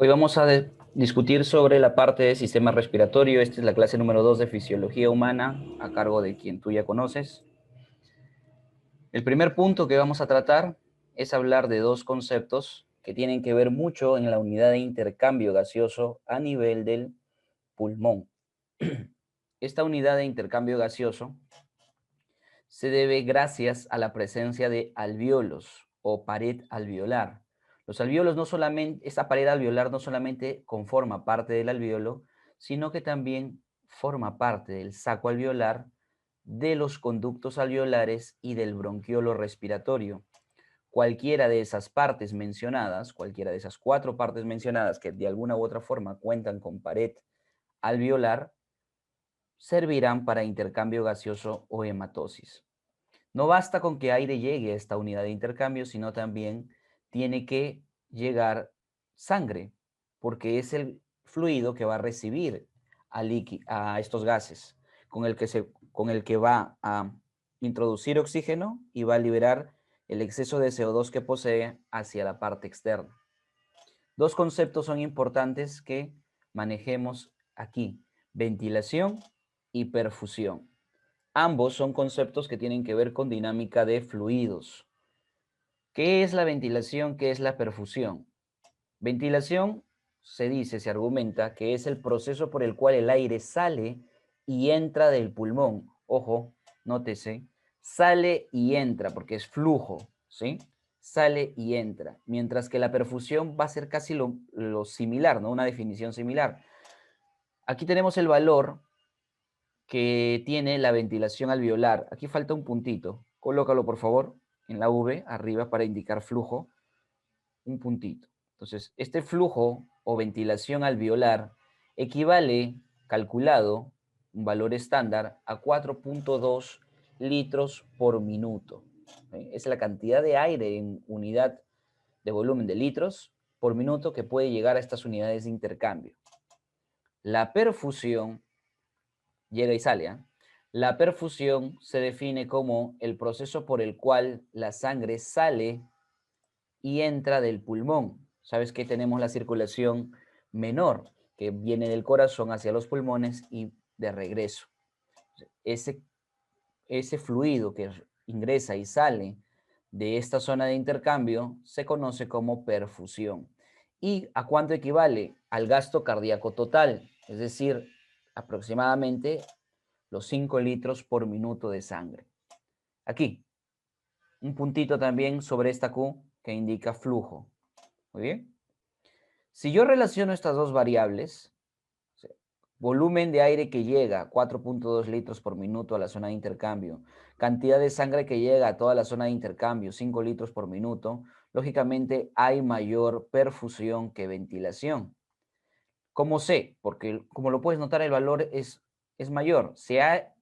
Hoy vamos a discutir sobre la parte del sistema respiratorio. Esta es la clase número 2 de Fisiología Humana, a cargo de quien tú ya conoces. El primer punto que vamos a tratar es hablar de dos conceptos que tienen que ver mucho en la unidad de intercambio gaseoso a nivel del pulmón. Esta unidad de intercambio gaseoso se debe gracias a la presencia de alvéolos o pared alveolar. Los alvéolos no solamente, esta pared alveolar no solamente conforma parte del alvéolo, sino que también forma parte del saco alveolar, de los conductos alveolares y del bronquiolo respiratorio. Cualquiera de esas partes mencionadas, cualquiera de esas cuatro partes mencionadas que de alguna u otra forma cuentan con pared alveolar, servirán para intercambio gaseoso o hematosis. No basta con que aire llegue a esta unidad de intercambio, sino también tiene que llegar sangre, porque es el fluido que va a recibir a estos gases, con el que va a introducir oxígeno y va a liberar el exceso de CO2 que posee hacia la parte externa. Dos conceptos son importantes que manejemos aquí: ventilación y perfusión. Ambos son conceptos que tienen que ver con dinámica de fluidos. ¿Qué es la ventilación? ¿Qué es la perfusión? Ventilación se argumenta que es el proceso por el cual el aire sale y entra del pulmón. Ojo, nótese, sale y entra porque es flujo, ¿sí? Sale y entra. Mientras que la perfusión va a ser casi lo similar, ¿no? Una definición similar. Aquí tenemos el valor que tiene la ventilación alveolar. Aquí falta un puntito. Colócalo, por favor, en la V, arriba, para indicar flujo. Un puntito. Entonces, este flujo o ventilación alveolar equivale, calculado, un valor estándar, a 4.2 litros por minuto. Es la cantidad de aire en unidad de volumen de litros por minuto que puede llegar a estas unidades de intercambio. La perfusión llega y sale. La perfusión se define como el proceso por el cual la sangre sale y entra del pulmón. Sabes que tenemos la circulación menor, que viene del corazón hacia los pulmones y de regreso. Ese, ese fluido que ingresa y sale de esta zona de intercambio se conoce como perfusión. ¿Y a cuánto equivale? Al gasto cardíaco total, es decir, aproximadamente los 5 litros por minuto de sangre. Aquí, un puntito también sobre esta Q que indica flujo. Muy bien. Si yo relaciono estas dos variables, volumen de aire que llega, 4.2 litros por minuto a la zona de intercambio, cantidad de sangre que llega a toda la zona de intercambio, 5 litros por minuto, lógicamente hay mayor perfusión que ventilación. ¿Cómo sé? Porque como lo puedes notar, el valor es mayor. Se ha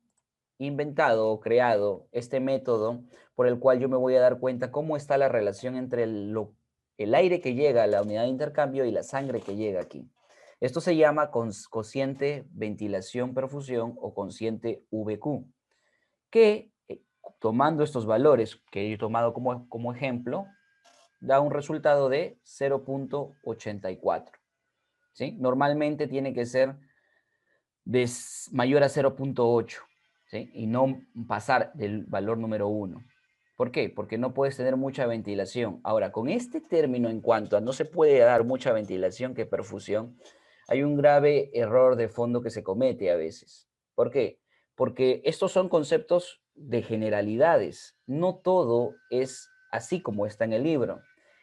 inventado o creado este método por el cual yo me voy a dar cuenta cómo está la relación entre el aire que llega a la unidad de intercambio y la sangre que llega aquí. Esto se llama cociente ventilación-perfusión o cociente VQ, que tomando estos valores que he tomado como ejemplo, da un resultado de 0.84. ¿Sí? Normalmente tiene que ser mayor a 0.8, ¿sí? Y no pasar del valor número 1. ¿Por qué? Porque no puedes tener mucha ventilación. Ahora, con este término en cuanto a no se puede dar mucha ventilación que perfusión, hay un grave error de fondo que se comete a veces. ¿Por qué? Porque estos son conceptos de generalidades. No todo es así como está en el libro.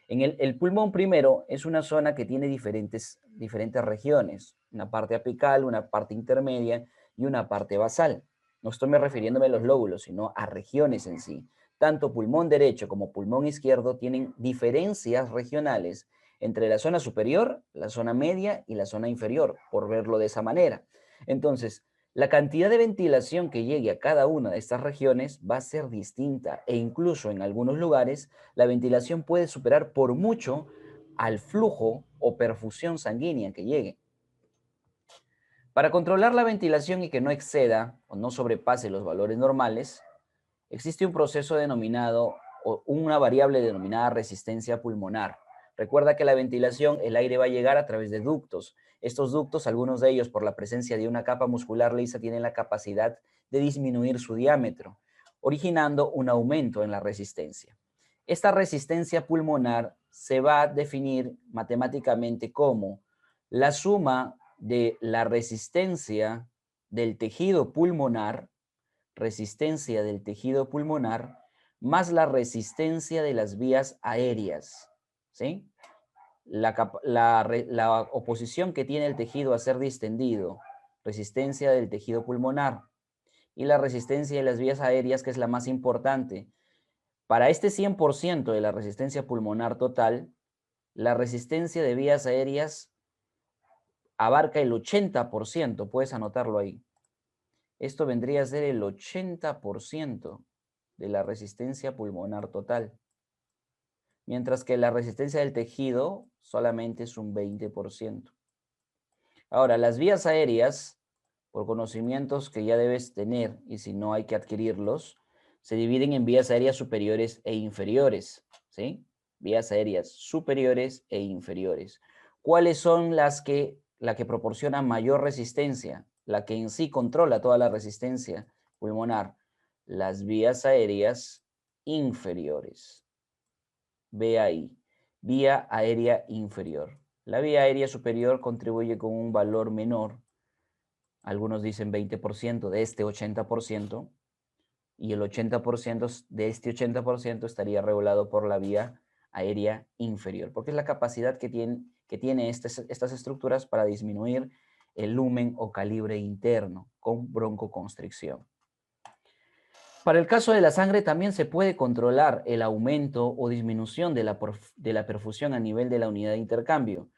El pulmón primero es una zona que tiene diferentes regiones, una parte apical, una parte intermedia y una parte basal. No estoy refiriéndome a los lóbulos, sino a regiones en sí. Tanto pulmón derecho como pulmón izquierdo tienen diferencias regionales entre la zona superior, la zona media y la zona inferior, por verlo de esa manera. Entonces, la cantidad de ventilación que llegue a cada una de estas regiones va a ser distinta e incluso en algunos lugares la ventilación puede superar por mucho al flujo o perfusión sanguínea que llegue. Para controlar la ventilación y que no exceda o no sobrepase los valores normales, existe un proceso denominado o una variable denominada resistencia pulmonar. Recuerda que la ventilación, el aire va a llegar a través de ductos. Estos ductos, algunos de ellos por la presencia de una capa muscular lisa, tienen la capacidad de disminuir su diámetro, originando un aumento en la resistencia. Esta resistencia pulmonar se va a definir matemáticamente como la suma de la resistencia del tejido pulmonar, más la resistencia de las vías aéreas, ¿sí? La oposición que tiene el tejido a ser distendido, resistencia del tejido pulmonar, y la resistencia de las vías aéreas, que es la más importante. Para este 100% de la resistencia pulmonar total, la resistencia de vías aéreas abarca el 80%, puedes anotarlo ahí. Esto vendría a ser el 80% de la resistencia pulmonar total, mientras que la resistencia del tejido solamente es un 20%. Ahora, las vías aéreas, por conocimientos que ya debes tener, y si no hay que adquirirlos, se dividen en vías aéreas superiores e inferiores, ¿sí? Vías aéreas superiores e inferiores. ¿Cuáles son la que proporciona mayor resistencia? La que en sí controla toda la resistencia pulmonar. Las vías aéreas inferiores. Ve ahí, vía aérea inferior. La vía aérea superior contribuye con un valor menor, algunos dicen 20% de este 80%, y el 80% de este 80% estaría regulado por la vía aérea inferior, porque es la capacidad que tiene estas estructuras para disminuir el lumen o calibre interno con broncoconstricción. Para el caso de la sangre también se puede controlar el aumento o disminución de la perfusión a nivel de la unidad de intercambio.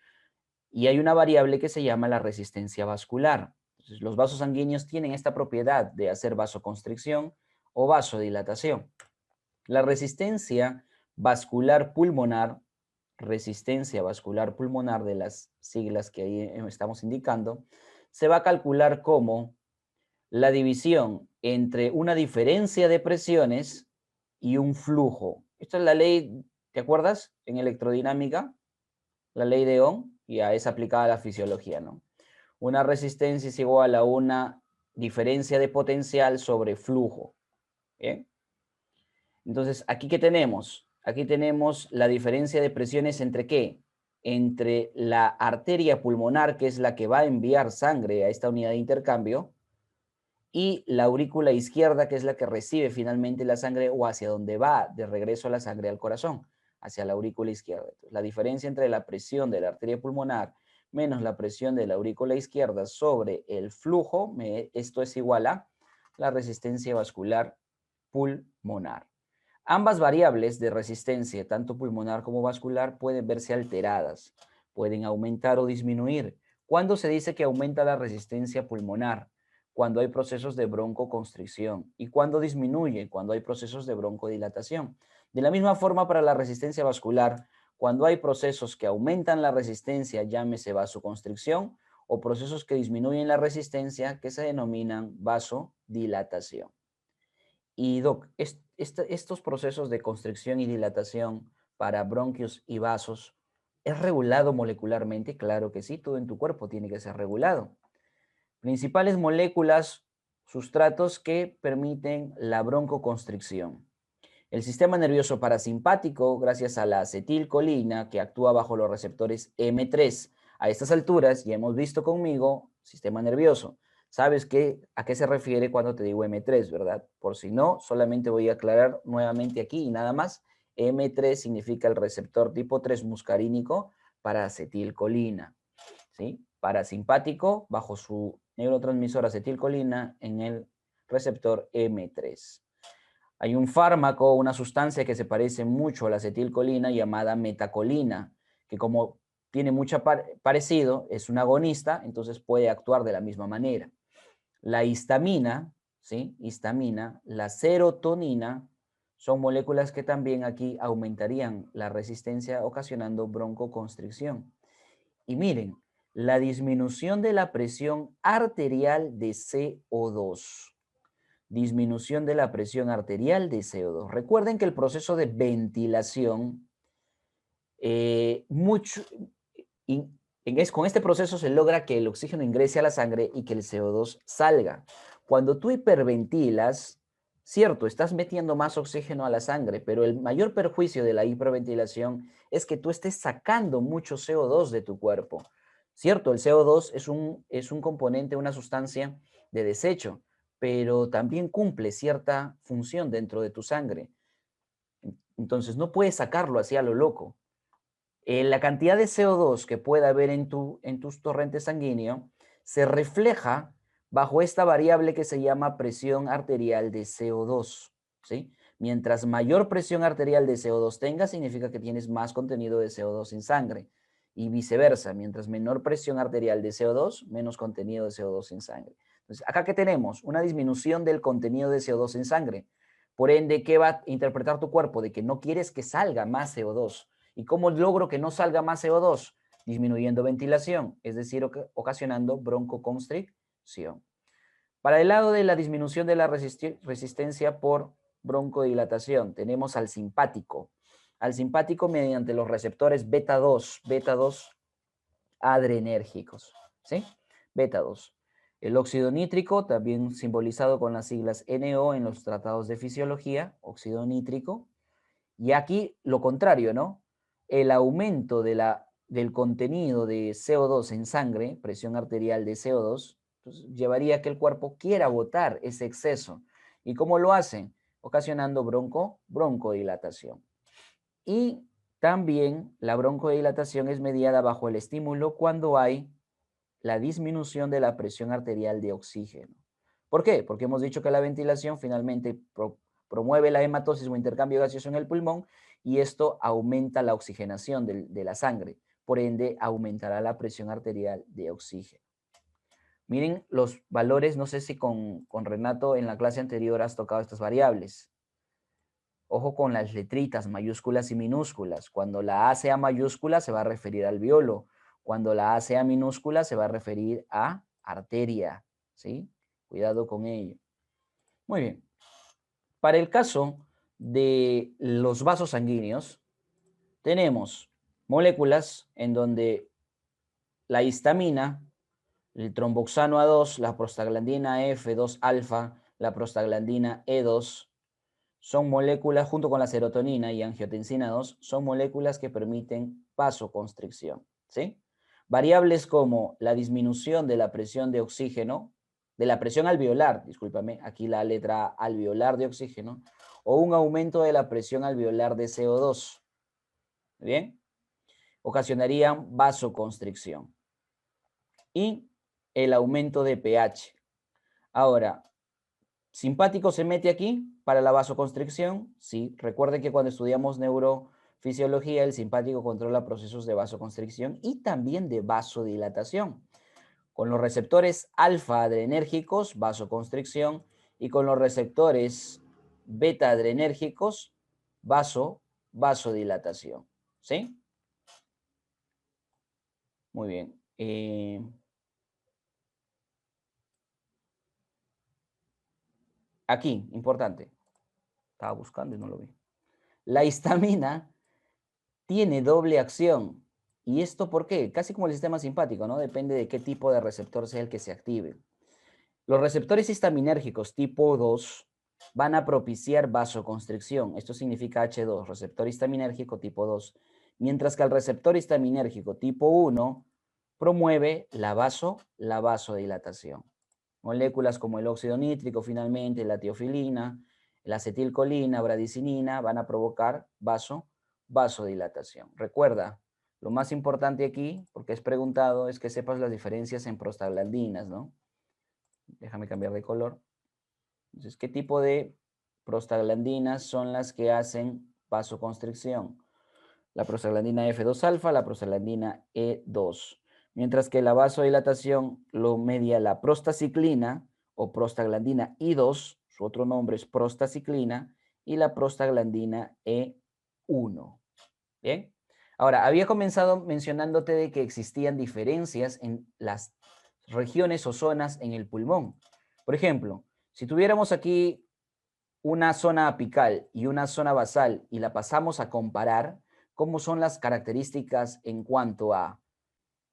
Y hay una variable que se llama la resistencia vascular. Entonces, los vasos sanguíneos tienen esta propiedad de hacer vasoconstricción o vasodilatación. La resistencia vascular pulmonar de las siglas que ahí estamos indicando, se va a calcular como la división entre una diferencia de presiones y un flujo. Esta es la ley, ¿te acuerdas? En electrodinámica, la ley de Ohm, ya es aplicada a la fisiología, ¿no? Una resistencia es igual a una diferencia de potencial sobre flujo. ¿Bien? Entonces, ¿aquí qué tenemos? Aquí tenemos la diferencia de presiones entre ¿qué? Entre la arteria pulmonar, que es la que va a enviar sangre a esta unidad de intercambio, y la aurícula izquierda, que es la que recibe finalmente la sangre o hacia donde va de regreso la sangre al corazón, hacia la aurícula izquierda. Entonces, la diferencia entre la presión de la arteria pulmonar menos la presión de la aurícula izquierda sobre el flujo, esto es igual a la resistencia vascular pulmonar. Ambas variables de resistencia, tanto pulmonar como vascular, pueden verse alteradas, pueden aumentar o disminuir. ¿Cuándo se dice que aumenta la resistencia pulmonar? Cuando hay procesos de broncoconstricción. ¿Y cuándo disminuye? Cuando hay procesos de broncodilatación. De la misma forma para la resistencia vascular, cuando hay procesos que aumentan la resistencia, llámese vasoconstricción, o procesos que disminuyen la resistencia, que se denominan vasodilatación. Y Doc, estos procesos de constricción y dilatación para bronquios y vasos, ¿es regulado molecularmente? Claro que sí, todo en tu cuerpo tiene que ser regulado. Principales moléculas, sustratos que permiten la broncoconstricción. El sistema nervioso parasimpático, gracias a la acetilcolina, que actúa bajo los receptores M3. A estas alturas, ya hemos visto conmigo, sistema nervioso. ¿Sabes a qué se refiere cuando te digo M3, verdad? Por si no, solamente voy a aclarar nuevamente aquí y nada más. M3 significa el receptor tipo 3 muscarínico para acetilcolina, ¿sí? Parasimpático, bajo su neurotransmisor acetilcolina en el receptor M3. Hay un fármaco, una sustancia que se parece mucho a la acetilcolina llamada metacolina, que como tiene mucho parecido, es un agonista, entonces puede actuar de la misma manera. La histamina, ¿sí? Histamina, la serotonina, son moléculas que también aquí aumentarían la resistencia ocasionando broncoconstricción. Y miren, la disminución de la presión arterial de CO2. Disminución de la presión arterial de CO2. Recuerden que el proceso de ventilación mucho, con este proceso se logra que el oxígeno ingrese a la sangre y que el CO2 salga. Cuando tú hiperventilas, cierto, estás metiendo más oxígeno a la sangre, pero el mayor perjuicio de la hiperventilación es que tú estés sacando mucho CO2 de tu cuerpo. Cierto, el CO2 es un componente, una sustancia de desecho, pero también cumple cierta función dentro de tu sangre. Entonces, no puedes sacarlo así a lo loco. La cantidad de CO2 que pueda haber en tus torrentes sanguíneos se refleja bajo esta variable que se llama presión arterial de CO2, ¿sí? Mientras mayor presión arterial de CO2 tengas, significa que tienes más contenido de CO2 en sangre. Y viceversa, mientras menor presión arterial de CO2, menos contenido de CO2 en sangre. Entonces, acá que tenemos una disminución del contenido de CO2 en sangre. Por ende, ¿qué va a interpretar tu cuerpo? De que no quieres que salga más CO2. ¿Y cómo logro que no salga más CO2? Disminuyendo ventilación, es decir, ocasionando broncoconstricción. Para el lado de la disminución de la resistencia por broncodilatación, tenemos al simpático. Al simpático mediante los receptores beta 2 adrenérgicos, ¿sí? Beta 2. El óxido nítrico, también simbolizado con las siglas NO en los tratados de fisiología, óxido nítrico. Y aquí lo contrario, ¿no? El aumento del contenido de CO2 en sangre, presión arterial de CO2, pues, llevaría a que el cuerpo quiera botar ese exceso. ¿Y cómo lo hacen? Ocasionando broncodilatación. Y también la broncodilatación es mediada bajo el estímulo cuando hay la disminución de la presión arterial de oxígeno. ¿Por qué? Porque hemos dicho que la ventilación finalmente promueve la hematosis o intercambio gaseoso en el pulmón y esto aumenta la oxigenación de la sangre. Por ende, aumentará la presión arterial de oxígeno. Miren los valores, no sé si con Renato en la clase anterior has tocado estas variables. Ojo con las letritas mayúsculas y minúsculas. Cuando la A sea mayúscula se va a referir al alveolo. Cuando la A sea minúscula se va a referir a arteria. ¿Sí? Cuidado con ello. Muy bien. Para el caso de los vasos sanguíneos, tenemos moléculas en donde la histamina, el tromboxano A2, la prostaglandina F2 alfa, la prostaglandina E2, son moléculas, junto con la serotonina y angiotensina 2, son moléculas que permiten vasoconstricción, ¿sí? Variables como la disminución de la presión de oxígeno, de la presión alveolar, discúlpame, aquí la letra alveolar de oxígeno, o un aumento de la presión alveolar de CO2, ¿bien? Ocasionarían vasoconstricción. Y el aumento de pH. Ahora, ¿simpático se mete aquí para la vasoconstricción? Sí, recuerden que cuando estudiamos neurofisiología, el simpático controla procesos de vasoconstricción y también de vasodilatación. Con los receptores alfa adrenérgicos, vasoconstricción, y con los receptores beta adrenérgicos, vasodilatación. ¿Sí? Muy bien. Aquí, importante. Estaba buscando y no lo vi. La histamina tiene doble acción. ¿Y esto por qué? Casi como el sistema simpático, ¿no? Depende de qué tipo de receptor sea el que se active. Los receptores histaminérgicos tipo 2 van a propiciar vasoconstricción. Esto significa H2, receptor histaminérgico tipo 2. Mientras que el receptor histaminérgico tipo 1 promueve la vasodilatación. Moléculas como el óxido nítrico, finalmente, la tiofilina, la acetilcolina, bradicinina, van a provocar vasodilatación. Recuerda, lo más importante aquí, porque es preguntado, es que sepas las diferencias en prostaglandinas, ¿no? Déjame cambiar de color. Entonces, ¿qué tipo de prostaglandinas son las que hacen vasoconstricción? La prostaglandina F2 alfa, la prostaglandina E2. Mientras que la vasodilatación lo media la prostaciclina o prostaglandina I2, su otro nombre es prostaciclina, y la prostaglandina E1. Bien. Ahora, había comenzado mencionándote de que existían diferencias en las regiones o zonas en el pulmón. Por ejemplo, si tuviéramos aquí una zona apical y una zona basal y la pasamos a comparar, cómo son las características en cuanto a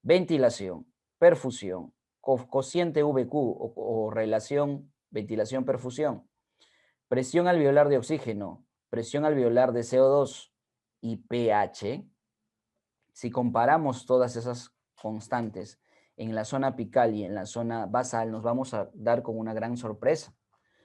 ventilación, perfusión, cociente VQ o relación ventilación-perfusión, presión alveolar de oxígeno, presión alveolar de CO2 y pH. Si comparamos todas esas constantes en la zona apical y en la zona basal, nos vamos a dar con una gran sorpresa.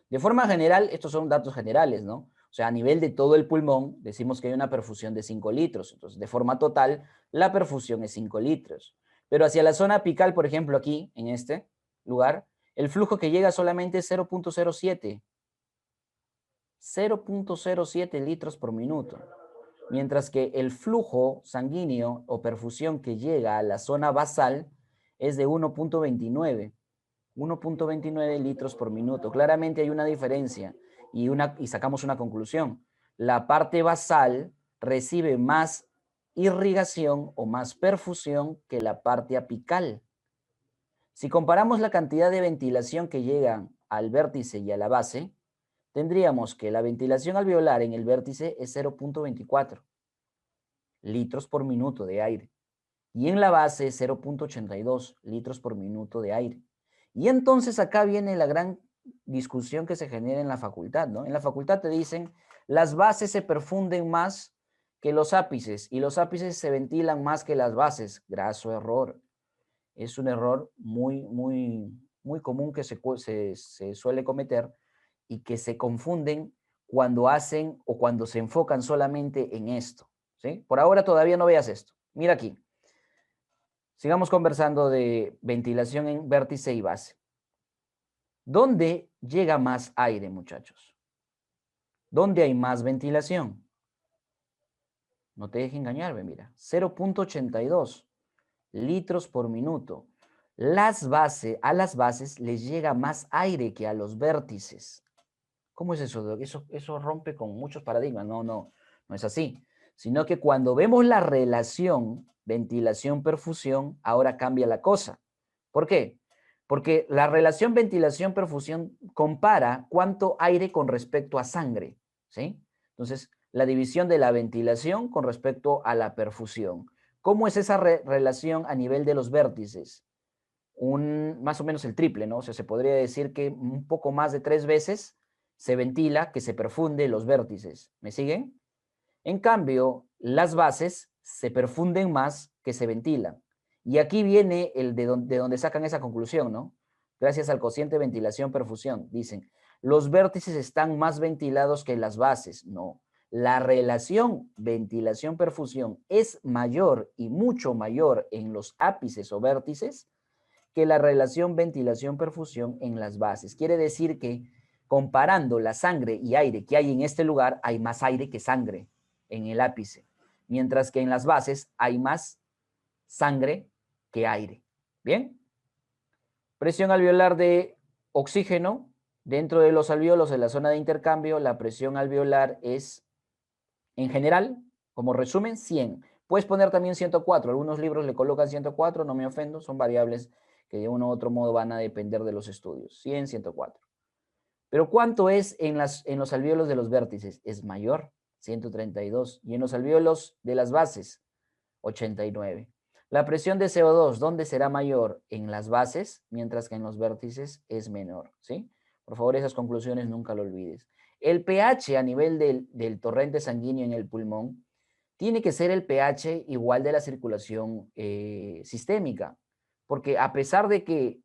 De forma general, estos son datos generales, ¿no? O sea, a nivel de todo el pulmón, decimos que hay una perfusión de 5 litros. Entonces, de forma total, la perfusión es 5 litros. Pero hacia la zona apical, por ejemplo, aquí, en este lugar, el flujo que llega solamente es 0.07. 0.07 litros por minuto. Mientras que el flujo sanguíneo o perfusión que llega a la zona basal es de 1.29. 1.29 litros por minuto. Claramente hay una diferencia y sacamos una conclusión. La parte basal recibe más irrigación o más perfusión que la parte apical. Si comparamos la cantidad de ventilación que llega al vértice y a la base, tendríamos que la ventilación alveolar en el vértice es 0.24 litros por minuto de aire y en la base 0.82 litros por minuto de aire. Y entonces acá viene la gran discusión que se genera en la facultad, ¿no? En la facultad te dicen, las bases se perfunden más que los ápices y los ápices se ventilan más que las bases. Graso error. Es un error muy común que se suele cometer y que se confunden cuando hacen o cuando se enfocan solamente en esto, ¿sí? Por ahora todavía no veas esto. Mira aquí. Sigamos conversando de ventilación en vértice y base. ¿Dónde llega más aire, muchachos? ¿Dónde hay más ventilación? No te dejes engañarme, mira. 0.82 litros por minuto. A las bases les llega más aire que a los vértices. ¿Cómo es eso, Doc? Eso rompe con muchos paradigmas. No es así. Sino que cuando vemos la relación ventilación-perfusión, ahora cambia la cosa. ¿Por qué? Porque la relación ventilación-perfusión compara cuánto aire con respecto a sangre, ¿sí? Entonces, la división de la ventilación con respecto a la perfusión. ¿Cómo es esa relación a nivel de los vértices? Más o menos el triple, ¿no? O sea, se podría decir que un poco más de 3 veces se ventila que se perfunde los vértices. ¿Me siguen? En cambio, las bases se perfunden más que se ventilan. Y aquí viene el de donde sacan esa conclusión, ¿no? Gracias al cociente ventilación-perfusión. Dicen, los vértices están más ventilados que las bases. No. La relación ventilación-perfusión es mayor y mucho mayor en los ápices o vértices que la relación ventilación-perfusión en las bases. Quiere decir que comparando la sangre y aire que hay en este lugar, hay más aire que sangre en el ápice, mientras que en las bases hay más sangre que aire. ¿Bien? Presión alveolar de oxígeno. Dentro de los alvéolos, en la zona de intercambio, la presión alveolar es, en general, como resumen, 100. Puedes poner también 104. Algunos libros le colocan 104, no me ofendo, son variables que de uno u otro modo van a depender de los estudios. 100, 104. Pero ¿cuánto es en los alvéolos de los vértices? Es mayor, 132. Y en los alvéolos de las bases, 89. La presión de CO2, ¿dónde será mayor? En las bases, mientras que en los vértices es menor, ¿sí? Por favor, esas conclusiones nunca lo olvides. El pH a nivel del torrente sanguíneo en el pulmón tiene que ser el pH igual de la circulación sistémica, porque a pesar de que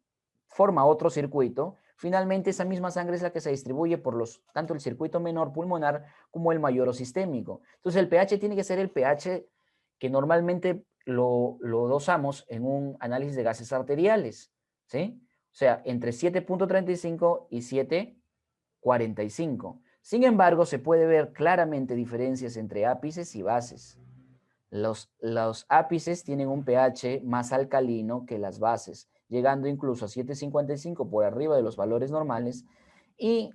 forma otro circuito, finalmente esa misma sangre es la que se distribuye por tanto el circuito menor pulmonar como el mayor o sistémico. Entonces el pH tiene que ser el pH que normalmente lo dosamos en un análisis de gases arteriales, ¿sí? O sea, entre 7.35 y 7.45. Sin embargo, se puede ver claramente diferencias entre ápices y bases. Los ápices tienen un pH más alcalino que las bases, llegando incluso a 7.55 por arriba de los valores normales y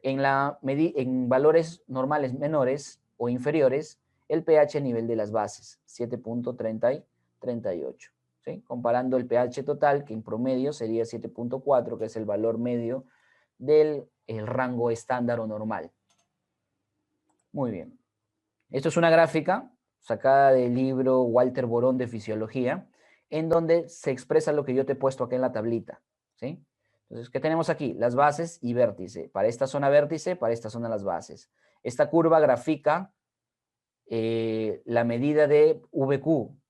en valores normales menores o inferiores, el pH a nivel de las bases, 7.38. ¿Sí? Comparando el pH total, que en promedio sería 7.4, que es el valor medio del rango estándar o normal. Muy bien. Esto es una gráfica sacada del libro Walter Borón de Fisiología, en donde se expresa lo que yo te he puesto acá en la tablita, ¿sí? Entonces, ¿qué tenemos aquí? Las bases y vértice. Para esta zona vértice, para esta zona las bases. Esta curva grafica la medida de VQ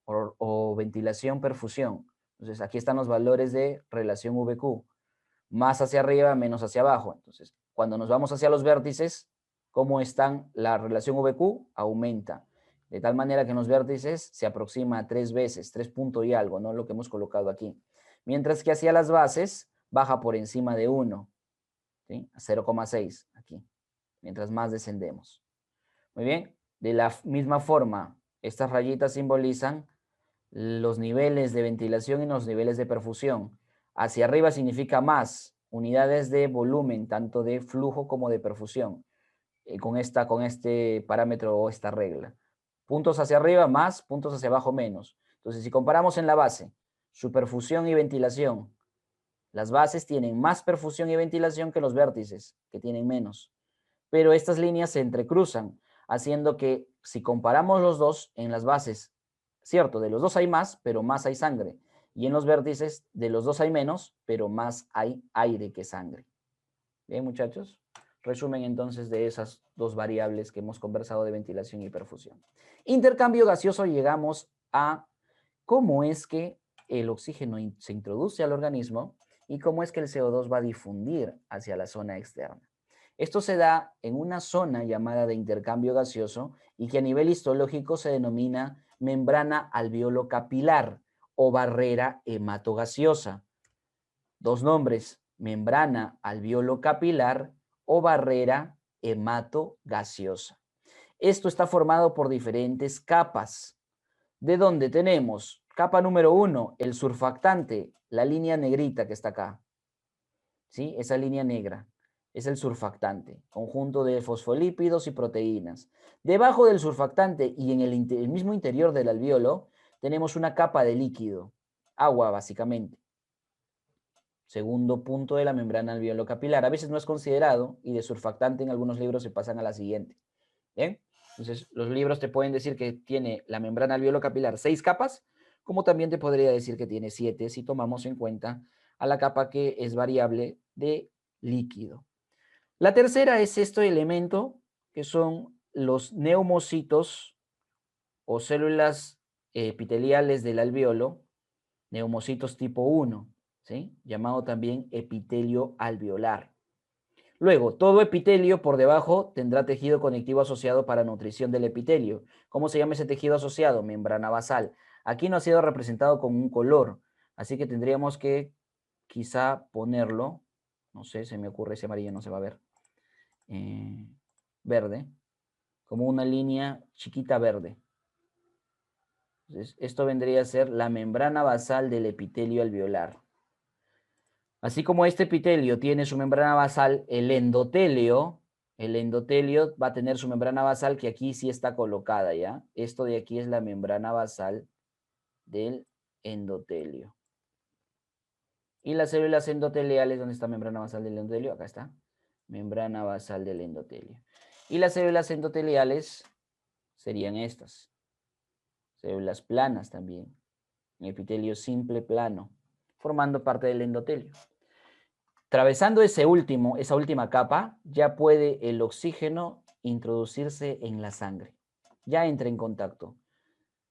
o ventilación-perfusión. Entonces, aquí están los valores de relación VQ. Más hacia arriba, menos hacia abajo. Entonces, cuando nos vamos hacia los vértices, ¿cómo están? La relación VQ aumenta. De tal manera que en los vértices se aproxima a 3 veces, 3 puntos y algo, ¿no? Lo que hemos colocado aquí. Mientras que hacia las bases baja por encima de 1, ¿sí? A 0,6 aquí, mientras más descendemos. Muy bien. De la misma forma, estas rayitas simbolizan los niveles de ventilación y los niveles de perfusión. Hacia arriba significa más unidades de volumen, tanto de flujo como de perfusión, con este parámetro o esta regla. Puntos hacia arriba más, puntos hacia abajo menos. Entonces, si comparamos en la base su perfusión y ventilación, las bases tienen más perfusión y ventilación que los vértices, que tienen menos. Pero estas líneas se entrecruzan, haciendo que si comparamos los dos en las bases, cierto, de los dos hay más, pero más hay sangre. Y en los vértices, de los dos hay menos, pero más hay aire que sangre. Bien, muchachos. Resumen entonces de esas dos variables que hemos conversado de ventilación y perfusión. Intercambio gaseoso, llegamos a cómo es que el oxígeno se introduce al organismo y cómo es que el CO2 va a difundir hacia la zona externa. Esto se da en una zona llamada de intercambio gaseoso y que a nivel histológico se denomina membrana alveolo-capilar o barrera hematogaseosa. Dos nombres, membrana alveolo-capilar o barrera hematogaseosa. Esto está formado por diferentes capas, de donde tenemos capa número 1, el surfactante, la línea negrita que está acá. ¿Sí? Esa línea negra es el surfactante, conjunto de fosfolípidos y proteínas. Debajo del surfactante y en el mismo interior del alveolo tenemos una capa de líquido, agua básicamente. Segundo punto de la membrana alveolo capilar. A veces no es considerado y de surfactante en algunos libros se pasan a la siguiente. ¿Bien? Entonces, los libros te pueden decir que tiene la membrana alveolo capilar 6 capas, como también te podría decir que tiene 7 si tomamos en cuenta a la capa que es variable de líquido. La tercera es este elemento que son los neumocitos o células epiteliales del alveolo, neumocitos tipo 1, ¿sí? Llamado también epitelio alveolar. Luego, todo epitelio por debajo tendrá tejido conectivo asociado para nutrición del epitelio. ¿Cómo se llama ese tejido asociado? Membrana basal. Aquí no ha sido representado con un color, así que tendríamos que quizá ponerlo, no sé, se me ocurre, ese amarillo no se va a ver, verde, como una línea chiquita verde. Entonces, esto vendría a ser la membrana basal del epitelio alveolar. Así como este epitelio tiene su membrana basal, el endotelio va a tener su membrana basal que aquí sí está colocada, ¿ya? Esto de aquí es la membrana basal del endotelio. Y las células endoteliales, ¿dónde está membrana basal del endotelio? Acá está. Membrana basal del endotelio. Y las células endoteliales serían estas. Células planas también. Epitelio simple plano, formando parte del endotelio. Atravesando esa última capa, ya puede el oxígeno introducirse en la sangre. Ya entra en contacto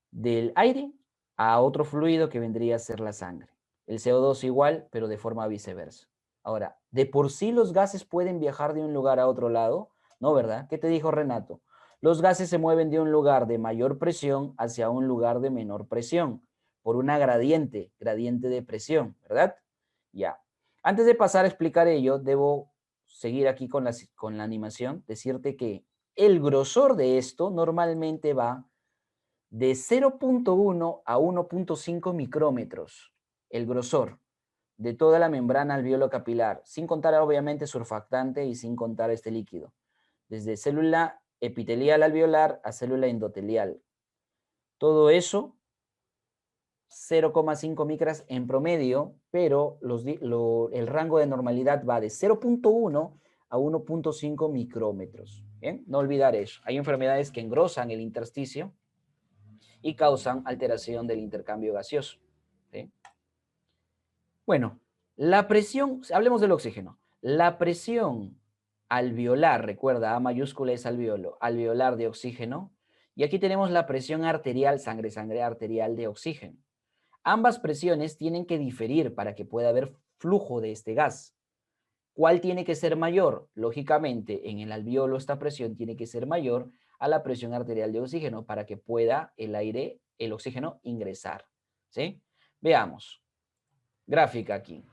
del aire a otro fluido que vendría a ser la sangre. El CO2 igual, pero de forma viceversa. Ahora, ¿de por sí los gases pueden viajar de un lugar a otro lado? No, ¿verdad? ¿Qué te dijo Renato? Los gases se mueven de un lugar de mayor presión hacia un lugar de menor presión, por una gradiente de presión, ¿verdad? Ya. Antes de pasar a explicar ello, debo seguir aquí con la animación, decirte que el grosor de esto normalmente va de 0,1 a 1,5 micrómetros, el grosor de toda la membrana alveolo capilar, sin contar obviamente surfactante y sin contar este líquido, desde célula epitelial alveolar a célula endotelial. Todo eso 0,5 micras en promedio, pero el rango de normalidad va de 0,1 a 1,5 micrómetros. ¿Bien? No olvidar eso. Hay enfermedades que engrosan el intersticio, y causan alteración del intercambio gaseoso. ¿Sí? Bueno, la presión, hablemos del oxígeno. La presión alveolar, recuerda, A mayúscula es alveolar de oxígeno, y aquí tenemos la presión arterial, sangre arterial de oxígeno. Ambas presiones tienen que diferir para que pueda haber flujo de este gas. ¿Cuál tiene que ser mayor? Lógicamente, en el alveolo esta presión tiene que ser mayor a la presión arterial de oxígeno para que pueda el oxígeno ingresar. ¿Sí? Veamos. Gráfica aquí.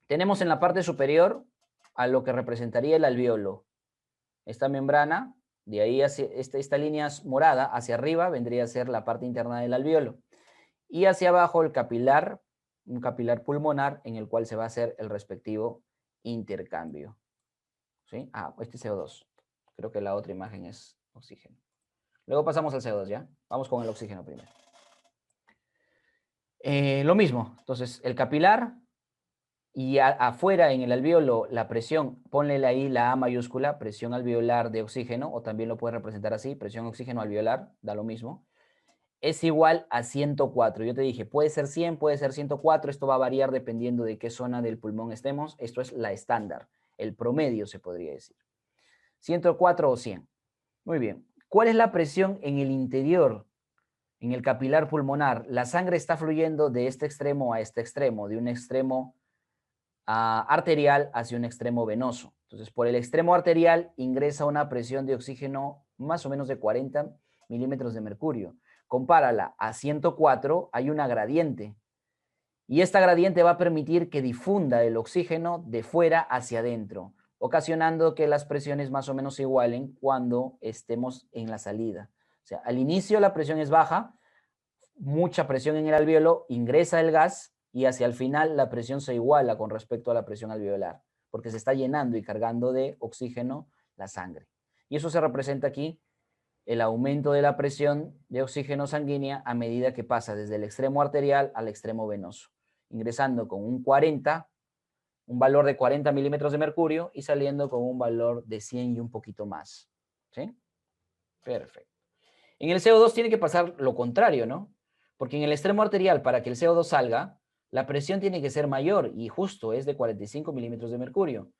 Tenemos en la parte superior a lo que representaría el alveolo. Esta membrana, de ahí hacia esta línea morada hacia arriba vendría a ser la parte interna del alveolo. Y hacia abajo el capilar, un capilar pulmonar en el cual se va a hacer el respectivo intercambio. ¿Sí? Este es CO2. Creo que la otra imagen es oxígeno. Luego pasamos al CO2, ¿ya? Vamos con el oxígeno primero. Lo mismo. Entonces, el capilar y afuera en el alveolo la presión, ponle ahí la A mayúscula, presión alveolar de oxígeno, o también lo puedes representar así, presión oxígeno alveolar, da lo mismo, es igual a 104. Yo te dije, puede ser 100, puede ser 104, esto va a variar dependiendo de qué zona del pulmón estemos. Esto es la estándar, el promedio se podría decir. 104 o 100. Muy bien. ¿Cuál es la presión en el interior, en el capilar pulmonar? La sangre está fluyendo de este extremo a este extremo, de un extremo arterial hacia un extremo venoso. Entonces, por el extremo arterial ingresa una presión de oxígeno más o menos de 40 milímetros de mercurio. Compárala a 104, hay una gradiente. Y esta gradiente va a permitir que difunda el oxígeno de fuera hacia adentro, ocasionando que las presiones más o menos se igualen cuando estemos en la salida. O sea, al inicio la presión es baja, mucha presión en el alveolo, ingresa el gas y hacia el final la presión se iguala con respecto a la presión alveolar, porque se está llenando y cargando de oxígeno la sangre. Y eso se representa aquí, el aumento de la presión de oxígeno sanguínea a medida que pasa desde el extremo arterial al extremo venoso, ingresando con un valor de 40 milímetros de mercurio y saliendo con un valor de 100 y un poquito más. ¿Sí? Perfecto. En el CO2 tiene que pasar lo contrario, ¿no? Porque en el extremo arterial, para que el CO2 salga, la presión tiene que ser mayor y justo es de 45 milímetros de mercurio.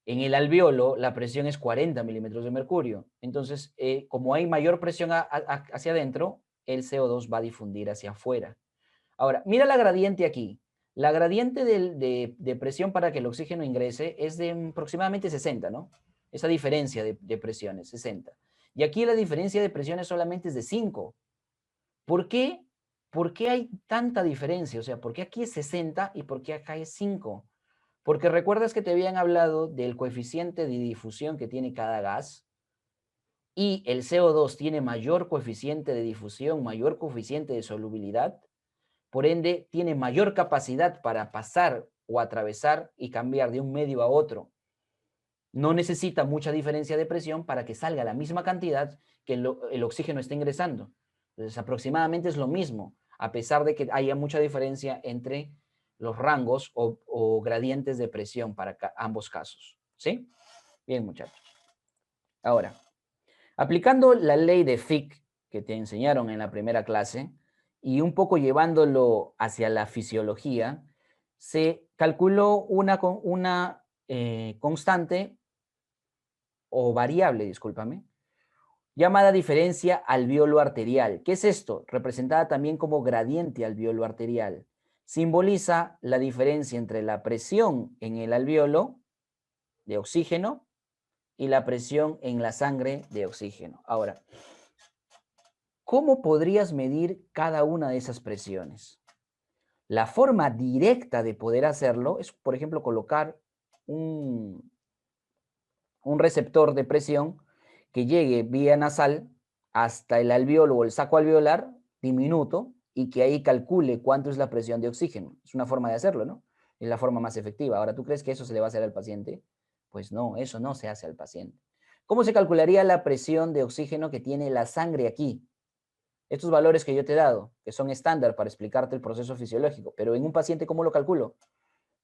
En el alveolo, la presión es 40 milímetros de mercurio. Entonces, como hay mayor presión hacia adentro, el CO2 va a difundir hacia afuera. Ahora, mira la gradiente aquí. La gradiente de presión para que el oxígeno ingrese es de aproximadamente 60, ¿no? Esa diferencia de presiones, 60. Y aquí la diferencia de presiones solamente es de 5. ¿Por qué? ¿Por qué hay tanta diferencia? O sea, ¿por qué aquí es 60 y por qué acá es 5? Porque recuerdas que te habían hablado del coeficiente de difusión que tiene cada gas y el CO2 tiene mayor coeficiente de difusión, mayor coeficiente de solubilidad, por ende tiene mayor capacidad para pasar o atravesar y cambiar de un medio a otro. No necesita mucha diferencia de presión para que salga la misma cantidad que el oxígeno está ingresando. Entonces, aproximadamente es lo mismo, a pesar de que haya mucha diferencia entre los rangos o gradientes de presión para ambos casos. ¿Sí? Bien, muchachos. Ahora, aplicando la ley de Fick que te enseñaron en la primera clase y un poco llevándolo hacia la fisiología, se calculó una constante o variable, discúlpame, llamada diferencia alveolo arterial. ¿Qué es esto? Representada también como gradiente alveolo arterial. Simboliza la diferencia entre la presión en el alveolo de oxígeno y la presión en la sangre de oxígeno. Ahora, ¿cómo podrías medir cada una de esas presiones? La forma directa de poder hacerlo es, por ejemplo, colocar un receptor de presión que llegue vía nasal hasta el alveolo o el saco alveolar diminuto y que ahí calcule cuánto es la presión de oxígeno. Es una forma de hacerlo, ¿no? Es la forma más efectiva. Ahora, ¿tú crees que eso se le va a hacer al paciente? Pues no, eso no se hace al paciente. ¿Cómo se calcularía la presión de oxígeno que tiene la sangre aquí? Estos valores que yo te he dado, que son estándar para explicarte el proceso fisiológico, pero en un paciente, ¿cómo lo calculo?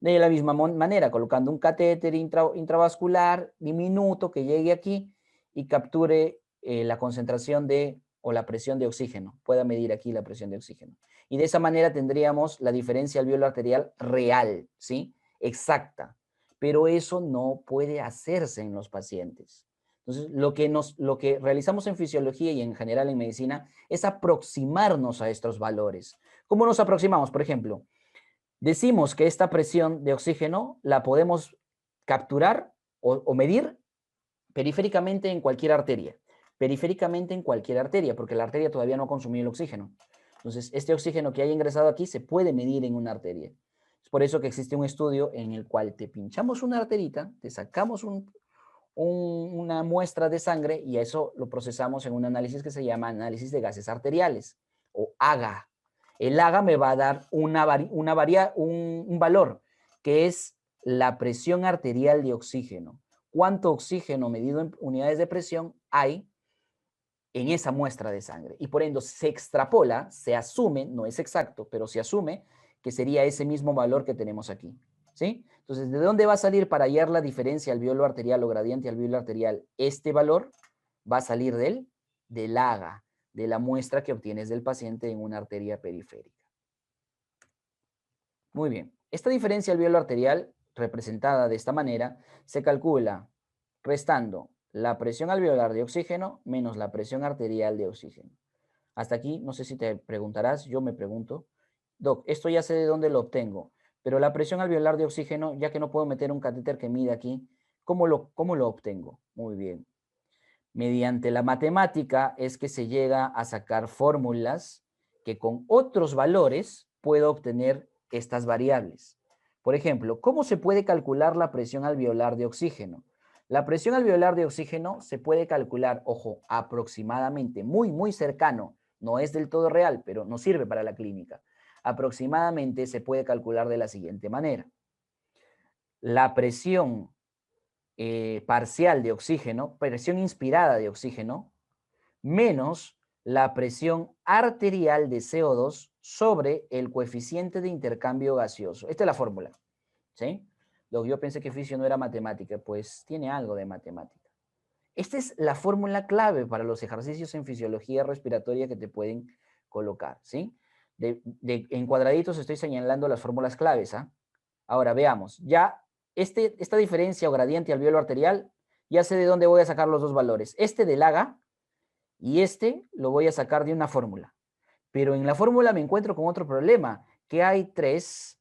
De la misma manera, colocando un catéter intravascular diminuto que llegue aquí y capture la concentración de o la presión de oxígeno. Pueda medir aquí la presión de oxígeno. Y de esa manera tendríamos la diferencia alveolar arterial real, ¿sí? Exacta. Pero eso no puede hacerse en los pacientes. Entonces, lo que realizamos en fisiología y en general en medicina es aproximarnos a estos valores. ¿Cómo nos aproximamos? Por ejemplo, decimos que esta presión de oxígeno la podemos capturar o medir periféricamente en cualquier arteria. Periféricamente en cualquier arteria, porque la arteria todavía no ha consumido el oxígeno. Entonces, este oxígeno que haya ingresado aquí se puede medir en una arteria. Es por eso que existe un estudio en el cual te pinchamos una arterita, te sacamos una muestra de sangre y a eso lo procesamos en un análisis que se llama análisis de gases arteriales o AGA. El AGA me va a dar un valor que es la presión arterial de oxígeno. ¿Cuánto oxígeno medido en unidades de presión hay en esa muestra de sangre? Y por ende se extrapola, se asume, no es exacto, pero se asume que sería ese mismo valor que tenemos aquí. ¿Sí? Entonces, ¿de dónde va a salir para hallar la diferencia alveolo arterial o gradiente alveolo arterial? Este valor va a salir del AGA, de la muestra que obtienes del paciente en una arteria periférica. Muy bien. Esta diferencia alveolo arterial, representada de esta manera, se calcula restando la presión alveolar de oxígeno menos la presión arterial de oxígeno. Hasta aquí, no sé si te preguntarás, yo me pregunto, Doc, esto ya sé de dónde lo obtengo, pero la presión alveolar de oxígeno, ya que no puedo meter un catéter que mida aquí, cómo lo obtengo? Muy bien. Mediante la matemática es que se llega a sacar fórmulas que con otros valores puedo obtener estas variables. Por ejemplo, ¿cómo se puede calcular la presión alveolar de oxígeno? La presión alveolar de oxígeno se puede calcular, ojo, aproximadamente, muy cercano, no es del todo real, pero nos sirve para la clínica. Aproximadamente se puede calcular de la siguiente manera. La presión parcial de oxígeno, presión inspirada de oxígeno, menos la presión arterial de CO2 sobre el coeficiente de intercambio gaseoso. Esta es la fórmula, ¿sí? Yo pensé que fisio no era matemática, pues tiene algo de matemática. Esta es la fórmula clave para los ejercicios en fisiología respiratoria que te pueden colocar, ¿sí? En cuadraditos estoy señalando las fórmulas claves, ¿ah? Ahora veamos, ya esta diferencia o gradiente alveolo arterial, ya sé de dónde voy a sacar los dos valores. Este del AGA y este lo voy a sacar de una fórmula. Pero en la fórmula me encuentro con otro problema, que hay tres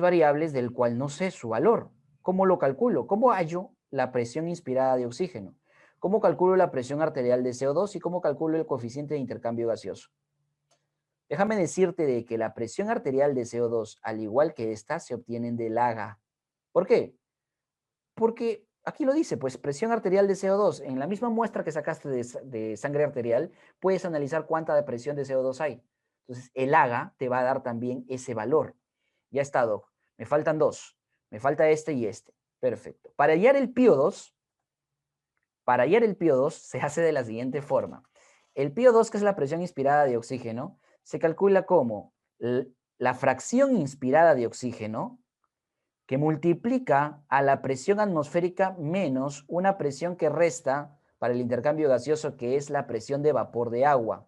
variables del cual no sé su valor. ¿Cómo lo calculo? ¿Cómo hallo la presión inspirada de oxígeno? ¿Cómo calculo la presión arterial de CO2 y cómo calculo el coeficiente de intercambio gaseoso? Déjame decirte de que la presión arterial de CO2, al igual que esta, se obtienen del AGA. ¿Por qué? Porque aquí lo dice, pues presión arterial de CO2. En la misma muestra que sacaste de sangre arterial, puedes analizar cuánta de presión de CO2 hay. Entonces, el AGA te va a dar también ese valor. Ya está, Doc. Me faltan dos. Me falta este y este. Perfecto. Para hallar el PIO2, se hace de la siguiente forma. El PIO2, que es la presión inspirada de oxígeno, se calcula como la fracción inspirada de oxígeno que multiplica a la presión atmosférica menos una presión que resta para el intercambio gaseoso, que es la presión de vapor de agua.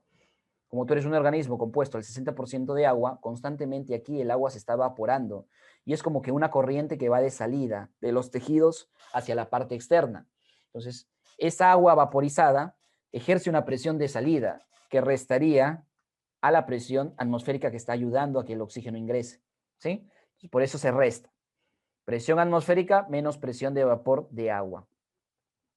Como tú eres un organismo compuesto al 60% de agua, constantemente aquí el agua se está evaporando y es como que una corriente que va de salida de los tejidos hacia la parte externa. Entonces, esa agua vaporizada ejerce una presión de salida que restaría a la presión atmosférica que está ayudando a que el oxígeno ingrese, ¿sí? Entonces, por eso se resta. Presión atmosférica menos presión de vapor de agua.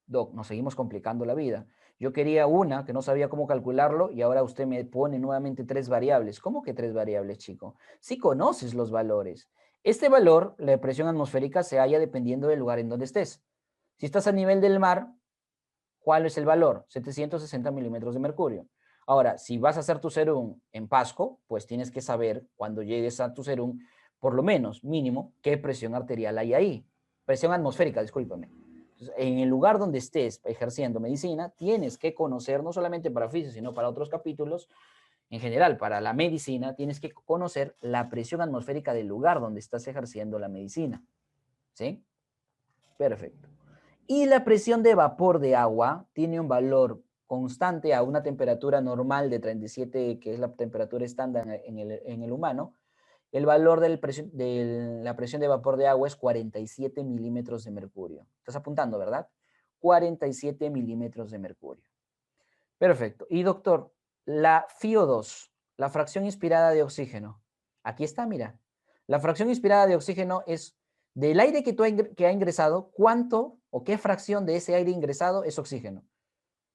Doc, nos seguimos complicando la vida. Yo quería una que no sabía cómo calcularlo y ahora usted me pone nuevamente tres variables. ¿Cómo que tres variables, chico? Si conoces los valores. Este valor, la presión atmosférica, se halla dependiendo del lugar en donde estés. Si estás a nivel del mar, ¿cuál es el valor? 760 milímetros de mercurio. Ahora, si vas a hacer tu serum en Pasco, pues tienes que saber cuando llegues a tu serum, por lo menos, mínimo, qué presión arterial hay ahí. Presión atmosférica, discúlpame. Entonces, en el lugar donde estés ejerciendo medicina, tienes que conocer, no solamente para física, sino para otros capítulos, en general, para la medicina, tienes que conocer la presión atmosférica del lugar donde estás ejerciendo la medicina. ¿Sí? Perfecto. Y la presión de vapor de agua tiene un valor constante a una temperatura normal de 37, que es la temperatura estándar en el humano, el valor de la presión de vapor de agua es 47 milímetros de mercurio. Estás apuntando, ¿verdad? 47 milímetros de mercurio. Perfecto. Y doctor, la FiO2, la fracción inspirada de oxígeno. Aquí está, mira. La fracción inspirada de oxígeno es del aire que ha ingresado, ¿cuánto o qué fracción de ese aire ingresado es oxígeno?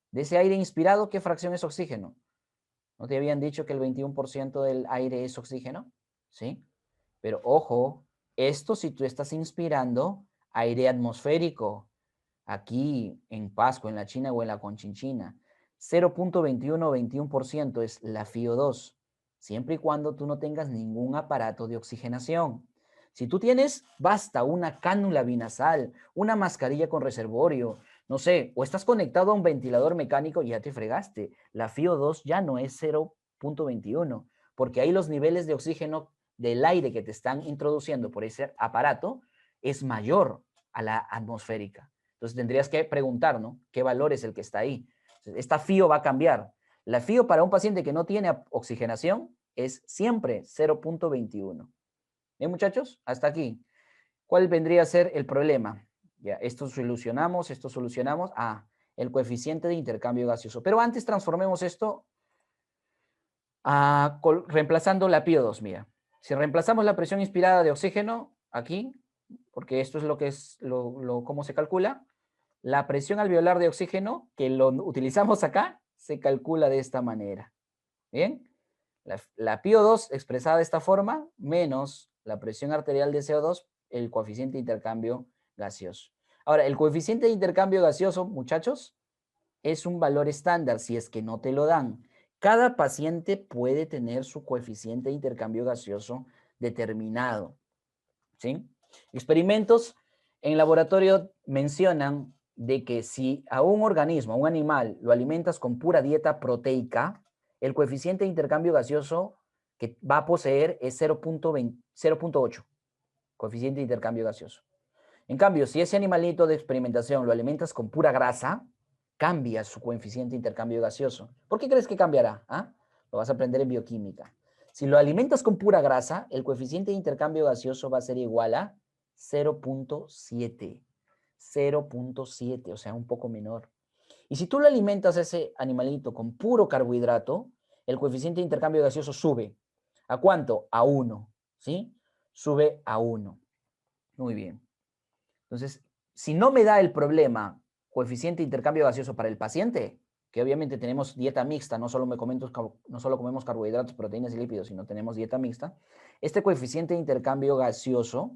De ese aire inspirado, ¿qué fracción es oxígeno? ¿No te habían dicho que el 21% del aire es oxígeno? ¿Sí? Pero ojo, esto si tú estás inspirando aire atmosférico, aquí en Pasco, en la China o en la Conchinchina. 0.21 o 21% es la FiO2, siempre y cuando tú no tengas ningún aparato de oxigenación. Si tú tienes, basta una cánula binasal, una mascarilla con reservorio, no sé, o estás conectado a un ventilador mecánico y ya te fregaste. La FiO2 ya no es 0.21, porque ahí los niveles de oxígeno del aire que te están introduciendo por ese aparato es mayor a la atmosférica. Entonces tendrías que preguntar, ¿no? ¿Qué valor es el que está ahí? Esta FiO va a cambiar. La FiO para un paciente que no tiene oxigenación es siempre 0.21. ¿Bien, muchachos? Hasta aquí. ¿Cuál vendría a ser el problema? Ya, esto solucionamos. El coeficiente de intercambio gaseoso. Pero antes transformemos esto reemplazando la PiO2, mira. Si reemplazamos la presión inspirada de oxígeno aquí, porque esto es lo que es cómo se calcula, la presión alveolar de oxígeno, que lo utilizamos acá, se calcula de esta manera. ¿Bien? La PiO2 expresada de esta forma, menos la presión arterial de CO2, el coeficiente de intercambio gaseoso. Ahora, el coeficiente de intercambio gaseoso, muchachos, es un valor estándar, si es que no te lo dan. Cada paciente puede tener su coeficiente de intercambio gaseoso determinado. ¿Sí? Experimentos en laboratorio mencionan de que si a un organismo, a un animal, lo alimentas con pura dieta proteica, el coeficiente de intercambio gaseoso que va a poseer es 0.8, coeficiente de intercambio gaseoso. En cambio, si ese animalito de experimentación lo alimentas con pura grasa, cambia su coeficiente de intercambio gaseoso. ¿Por qué crees que cambiará? ¿Ah? Lo vas a aprender en bioquímica. Si lo alimentas con pura grasa, el coeficiente de intercambio gaseoso va a ser igual a 0.7. 0.7, o sea, un poco menor. Y si tú lo alimentas a ese animalito con puro carbohidrato, el coeficiente de intercambio gaseoso sube. ¿A cuánto? A 1. ¿Sí? Sube a 1. Muy bien. Entonces, si no me da el problema coeficiente de intercambio gaseoso para el paciente, que obviamente tenemos dieta mixta, no solo comemos carbohidratos, proteínas y lípidos, sino tenemos dieta mixta, este coeficiente de intercambio gaseoso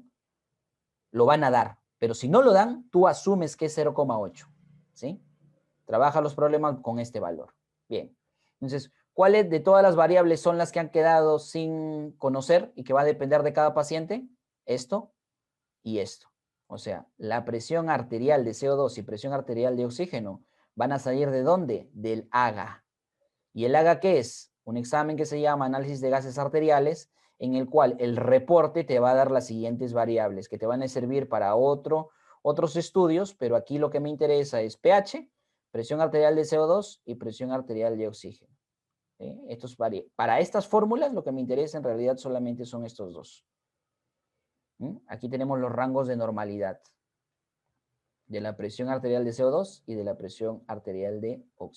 lo van a dar. Pero si no lo dan, tú asumes que es 0,8. ¿Sí? Trabaja los problemas con este valor. Bien. Entonces, ¿cuáles de todas las variables son las que han quedado sin conocer y que va a depender de cada paciente? Esto y esto. O sea, la presión arterial de CO2 y presión arterial de oxígeno van a salir ¿de dónde? Del AGA. ¿Y el AGA qué es? Un examen que se llama análisis de gases arteriales, en el cual el reporte te va a dar las siguientes variables que te van a servir para otros estudios, pero aquí lo que me interesa es pH, presión arterial de CO2 y presión arterial de oxígeno. Para estas fórmulas lo que me interesa en realidad solamente son estos dos. Aquí tenemos los rangos de normalidad de la presión arterial de CO2 y de la presión arterial de oxígeno.